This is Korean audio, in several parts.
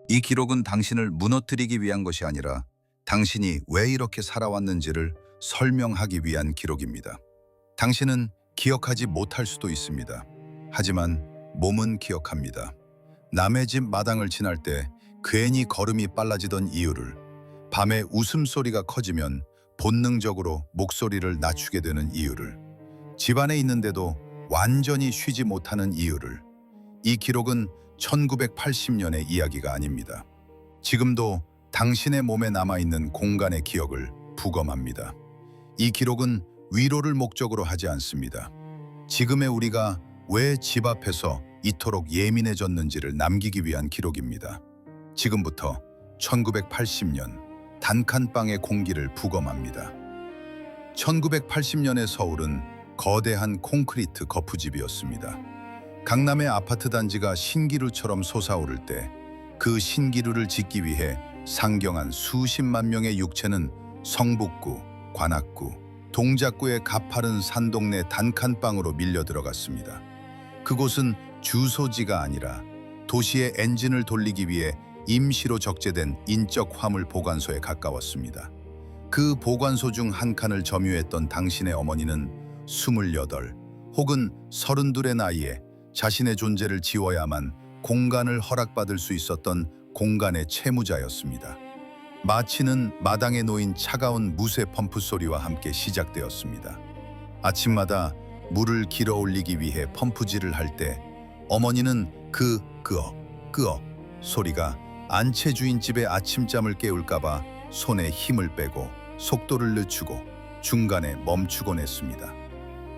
이 기록은 당신을 무너뜨리기 위한 것이 아니라 당신이 왜 이렇게 살아왔는지를 설명하기 위한 기록입니다. 당신은 기억하지 못할 수도 있습니다. 하지만 몸은 기억합니다. 남의 집 마당을 지날 때 괜히 걸음이 빨라지던 이유를, 밤에 웃음소리가 커지면 본능적으로 목소리를 낮추게 되는 이유를, 집안에 있는데도 완전히 쉬지 못하는 이유를. 이 기록은 1980년의 이야기가 아닙니다. 지금도 당신의 몸에 남아있는 공간의 기억을 부검합니다. 이 기록은 위로를 목적으로 하지 않습니다. 지금의 우리가 왜 집 앞에서 이토록 예민해졌는지를 남기기 위한 기록입니다. 지금부터 1980년 단칸방의 공기를 부검합니다. 1980년의 서울은 거대한 콘크리트 거푸집이었습니다. 강남의 아파트 단지가 신기루처럼 솟아오를 때 그 신기루를 짓기 위해 상경한 수십만 명의 육체는 성북구, 관악구, 동작구의 가파른 산동네 단칸방으로 밀려 들어갔습니다. 그곳은 주소지가 아니라 도시의 엔진을 돌리기 위해 임시로 적재된 인적 화물 보관소에 가까웠습니다. 그 보관소 중 한 칸을 점유했던 당신의 어머니는 28 혹은 32의 나이에 자신의 존재를 지워야만 공간을 허락받을 수 있었던 공간의 채무자였습니다. 마취는 마당에 놓인 차가운 무쇠 펌프 소리와 함께 시작되었습니다. 아침마다 물을 길어 올리기 위해 펌프질을 할 때 어머니는 그 끄억 소리가 안채 주인집의 아침잠을 깨울까봐 손에 힘을 빼고 속도를 늦추고 중간에 멈추곤 했습니다.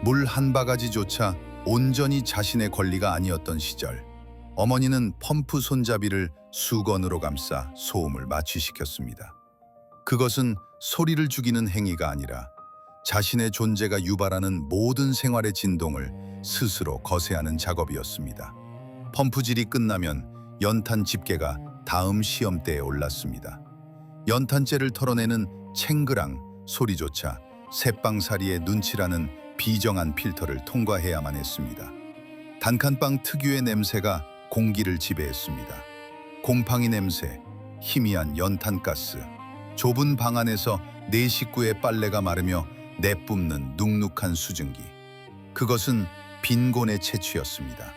물 한 바가지조차 온전히 자신의 권리가 아니었던 시절, 어머니는 펌프 손잡이를 수건으로 감싸 소음을 마취시켰습니다. 그것은 소리를 죽이는 행위가 아니라 자신의 존재가 유발하는 모든 생활의 진동을 스스로 거세하는 작업이었습니다. 펌프질이 끝나면 연탄 집게가 다음 시험대에 올랐습니다. 연탄재를 털어내는 챙그랑 소리조차 새빵사리의 눈치라는 비정한 필터를 통과해야만 했습니다. 단칸방 특유의 냄새가 공기를 지배했습니다. 곰팡이 냄새, 희미한 연탄가스, 좁은 방 안에서 네 식구의 빨래가 마르며 내뿜는 눅눅한 수증기. 그것은 빈곤의 채취였습니다.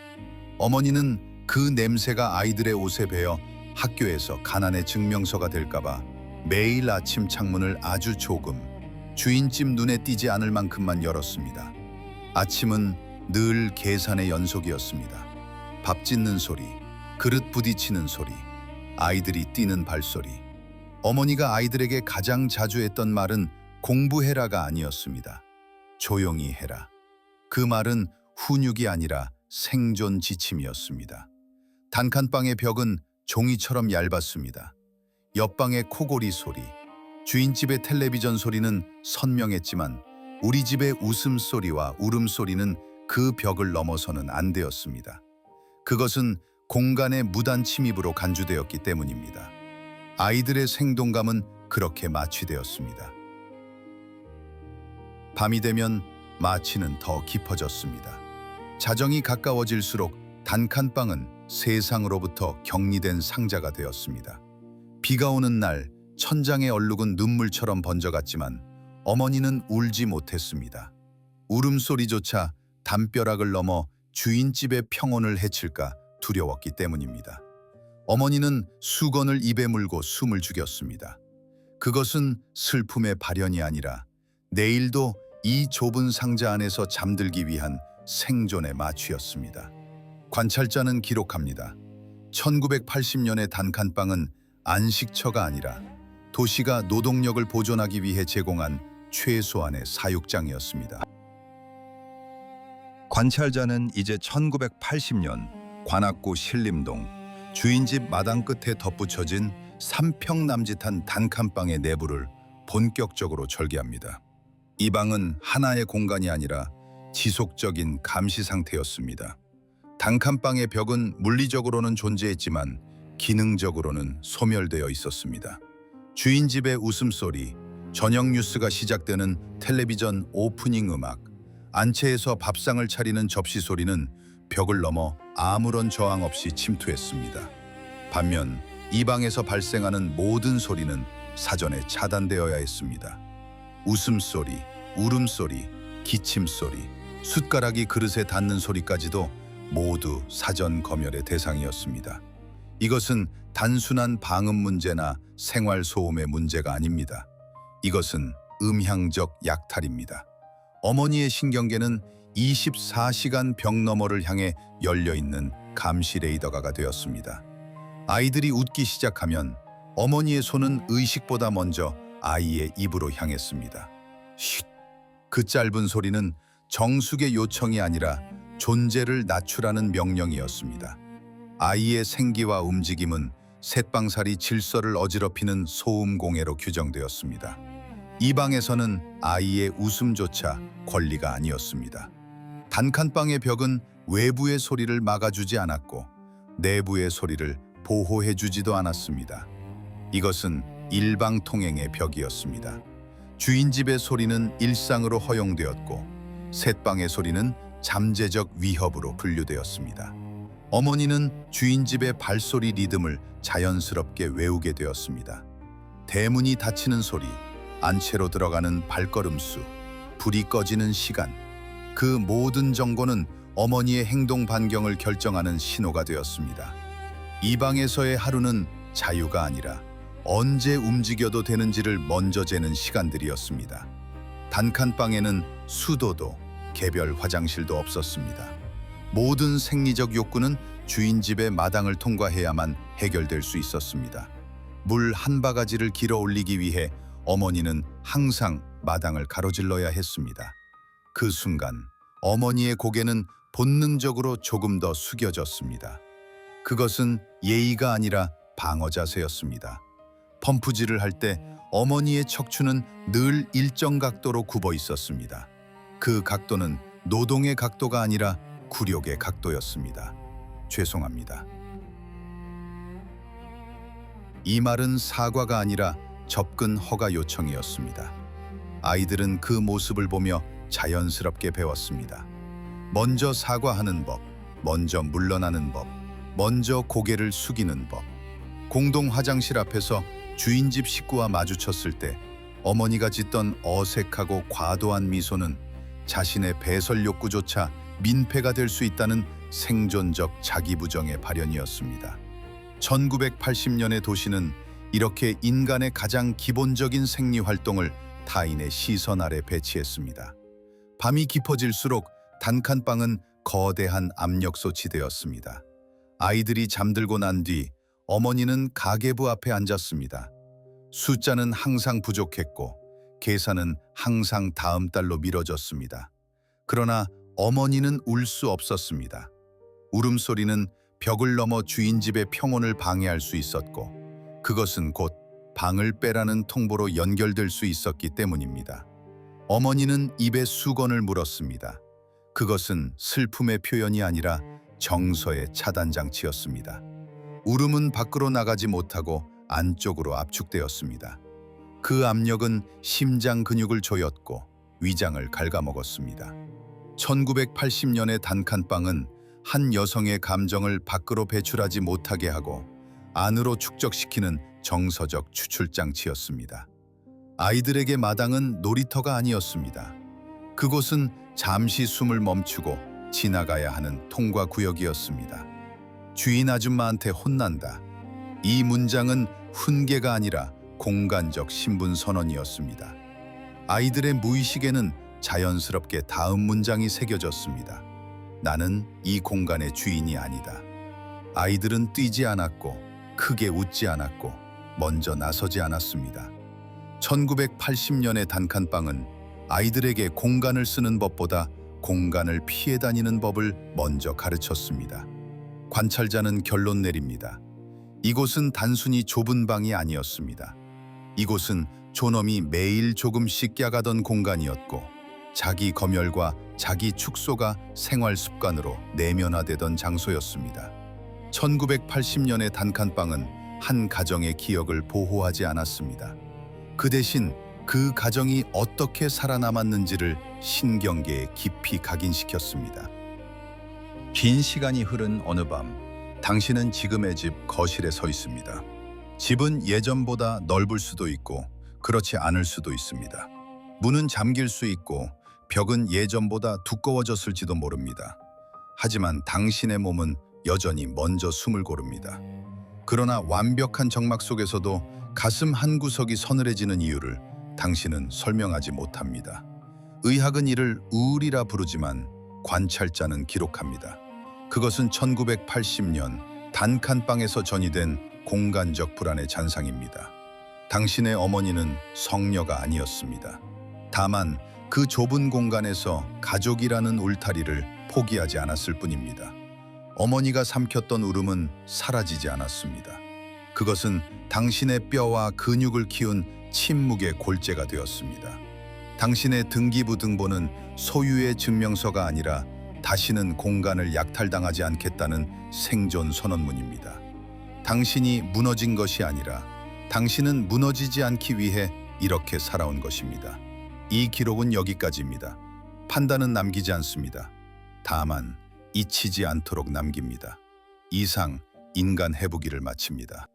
어머니는 그 냄새가 아이들의 옷에 배어 학교에서 가난의 증명서가 될까봐 매일 아침 창문을 아주 조금, 주인집 눈에 띄지 않을 만큼만 열었습니다. 아침은 늘 계산의 연속이었습니다. 밥 짓는 소리, 그릇 부딪히는 소리, 아이들이 뛰는 발소리. 어머니가 아이들에게 가장 자주 했던 말은 공부해라가 아니었습니다. 조용히 해라. 그 말은 훈육이 아니라 생존 지침이었습니다. 단칸방의 벽은 종이처럼 얇았습니다. 옆방의 코골이 소리, 주인집의 텔레비전 소리는 선명했지만 우리 집의 웃음소리와 울음소리는 그 벽을 넘어서는 안 되었습니다. 그것은 공간의 무단 침입으로 간주되었기 때문입니다. 아이들의 생동감은 그렇게 마취되었습니다. 밤이 되면 마취는 더 깊어졌습니다. 자정이 가까워질수록 단칸방은 세상으로부터 격리된 상자가 되었습니다. 비가 오는 날 천장의 얼룩은 눈물처럼 번져갔지만 어머니는 울지 못했습니다. 울음소리조차 담벼락을 넘어 주인집의 평온을 해칠까 두려웠기 때문입니다. 어머니는 수건을 입에 물고 숨을 죽였습니다. 그것은 슬픔의 발현이 아니라 내일도 이 좁은 상자 안에서 잠들기 위한 생존의 마취였습니다. 관찰자는 기록합니다. 1980년의 단칸방은 안식처가 아니라 도시가 노동력을 보존하기 위해 제공한 최소한의 사육장이었습니다. 관찰자는 이제 1980년 관악구 신림동 주인집 마당 끝에 덧붙여진 3평 남짓한 단칸방의 내부를 본격적으로 절개합니다. 이 방은 하나의 공간이 아니라 지속적인 감시 상태였습니다. 단칸방의 벽은 물리적으로는 존재했지만 기능적으로는 소멸되어 있었습니다. 주인집의 웃음소리, 저녁 뉴스가 시작되는 텔레비전 오프닝 음악, 안채에서 밥상을 차리는 접시 소리는 벽을 넘어 아무런 저항 없이 침투했습니다. 반면 이 방에서 발생하는 모든 소리는 사전에 차단되어야 했습니다. 웃음소리, 울음소리, 기침소리, 숟가락이 그릇에 닿는 소리까지도 모두 사전 검열의 대상이었습니다. 이것은 단순한 방음 문제나 생활 소음의 문제가 아닙니다. 이것은 음향적 약탈입니다. 어머니의 신경계는 24시간 벽 너머를 향해 열려있는 감시 레이더가 되었습니다. 아이들이 웃기 시작하면 어머니의 손은 의식보다 먼저 아이의 입으로 향했습니다. 쉿! 그 짧은 소리는 정숙의 요청이 아니라 존재를 낮추라는 명령이었습니다. 아이의 생기와 움직임은 셋방살이 질서를 어지럽히는 소음 공해로 규정되었습니다. 이 방에서는 아이의 웃음조차 권리가 아니었습니다. 단칸방의 벽은 외부의 소리를 막아주지 않았고 내부의 소리를 보호해주지도 않았습니다. 이것은 일방통행의 벽이었습니다. 주인 집의 소리는 일상으로 허용되었고 셋방의 소리는 잠재적 위협으로 분류되었습니다. 어머니는 주인 집의 발소리 리듬을 자연스럽게 외우게 되었습니다. 대문이 닫히는 소리, 안채로 들어가는 발걸음수, 불이 꺼지는 시간, 그 모든 정보는 어머니의 행동 반경을 결정하는 신호가 되었습니다. 이 방에서의 하루는 자유가 아니라 언제 움직여도 되는지를 먼저 재는 시간들이었습니다. 단칸방에는 수도도 개별 화장실도 없었습니다. 모든 생리적 욕구는 주인 집의 마당을 통과해야만 해결될 수 있었습니다. 물 한 바가지를 길어 올리기 위해 어머니는 항상 마당을 가로질러야 했습니다. 그 순간 어머니의 고개는 본능적으로 조금 더 숙여졌습니다. 그것은 예의가 아니라 방어 자세였습니다. 펌프질을 할 때 어머니의 척추는 늘 일정 각도로 굽어 있었습니다. 그 각도는 노동의 각도가 아니라 굴욕의 각도였습니다. 죄송합니다. 이 말은 사과가 아니라 접근 허가 요청이었습니다. 아이들은 그 모습을 보며 자연스럽게 배웠습니다. 먼저 사과하는 법, 먼저 물러나는 법, 먼저 고개를 숙이는 법. 공동 화장실 앞에서 주인 집 식구와 마주쳤을 때 어머니가 짓던 어색하고 과도한 미소는 자신의 배설 욕구조차 민폐가 될 수 있다는 생존적 자기부정의 발현이었습니다. 1980년의 도시는 이렇게 인간의 가장 기본적인 생리 활동을 타인의 시선 아래 배치했습니다. 밤이 깊어질수록 단칸방은 거대한 압력소 지대였습니다. 아이들이 잠들고 난 뒤 어머니는 가계부 앞에 앉았습니다. 숫자는 항상 부족했고 계산은 항상 다음 달로 미뤄졌습니다. 그러나 어머니는 울 수 없었습니다. 울음소리는 벽을 넘어 주인 집의 평온을 방해할 수 있었고 그것은 곧 방을 빼라는 통보로 연결될 수 있었기 때문입니다. 어머니는 입에 수건을 물었습니다. 그것은 슬픔의 표현이 아니라 정서의 차단장치였습니다. 울음은 밖으로 나가지 못하고 안쪽으로 압축되었습니다. 그 압력은 심장 근육을 조였고 위장을 갉아먹었습니다. 1980년의 단칸방은 한 여성의 감정을 밖으로 배출하지 못하게 하고 안으로 축적시키는 정서적 추출장치였습니다. 아이들에게 마당은 놀이터가 아니었습니다. 그곳은 잠시 숨을 멈추고 지나가야 하는 통과 구역이었습니다. 주인 아줌마한테 혼난다. 이 문장은 훈계가 아니라 공간적 신분 선언이었습니다. 아이들의 무의식에는 자연스럽게 다음 문장이 새겨졌습니다. 나는 이 공간의 주인이 아니다. 아이들은 뛰지 않았고 크게 웃지 않았고 먼저 나서지 않았습니다. 1980년의 단칸방은 아이들에게 공간을 쓰는 법보다 공간을 피해 다니는 법을 먼저 가르쳤습니다. 관찰자는 결론 내립니다. 이곳은 단순히 좁은 방이 아니었습니다. 이곳은 존엄이 매일 조금씩 깨가던 공간이었고 자기 검열과 자기 축소가 생활 습관으로 내면화되던 장소였습니다. 1980년의 단칸방은 한 가정의 기억을 보호하지 않았습니다. 그 대신 그 가정이 어떻게 살아남았는지를 신경계에 깊이 각인시켰습니다. 긴 시간이 흐른 어느 밤, 당신은 지금의 집 거실에 서 있습니다. 집은 예전보다 넓을 수도 있고 그렇지 않을 수도 있습니다. 문은 잠길 수 있고 벽은 예전보다 두꺼워졌을지도 모릅니다. 하지만 당신의 몸은 여전히 먼저 숨을 고릅니다. 그러나 완벽한 정막 속에서도 가슴 한구석이 서늘해지는 이유를 당신은 설명하지 못합니다. 의학은 이를 우울이라 부르지만 관찰자는 기록합니다. 그것은 1980년 단칸방에서 전이된 공간적 불안의 잔상입니다. 당신의 어머니는 성녀가 아니었습니다. 다만 그 좁은 공간에서 가족이라는 울타리를 포기하지 않았을 뿐입니다. 어머니가 삼켰던 울음은 사라지지 않았습니다. 그것은 당신의 뼈와 근육을 키운 침묵의 골재가 되었습니다. 당신의 등기부 등본은 소유의 증명서가 아니라 다시는 공간을 약탈당하지 않겠다는 생존 선언문입니다. 당신이 무너진 것이 아니라 당신은 무너지지 않기 위해 이렇게 살아온 것입니다. 이 기록은 여기까지입니다. 판단은 남기지 않습니다. 다만 잊히지 않도록 남깁니다. 이상 인간 해부기를 마칩니다.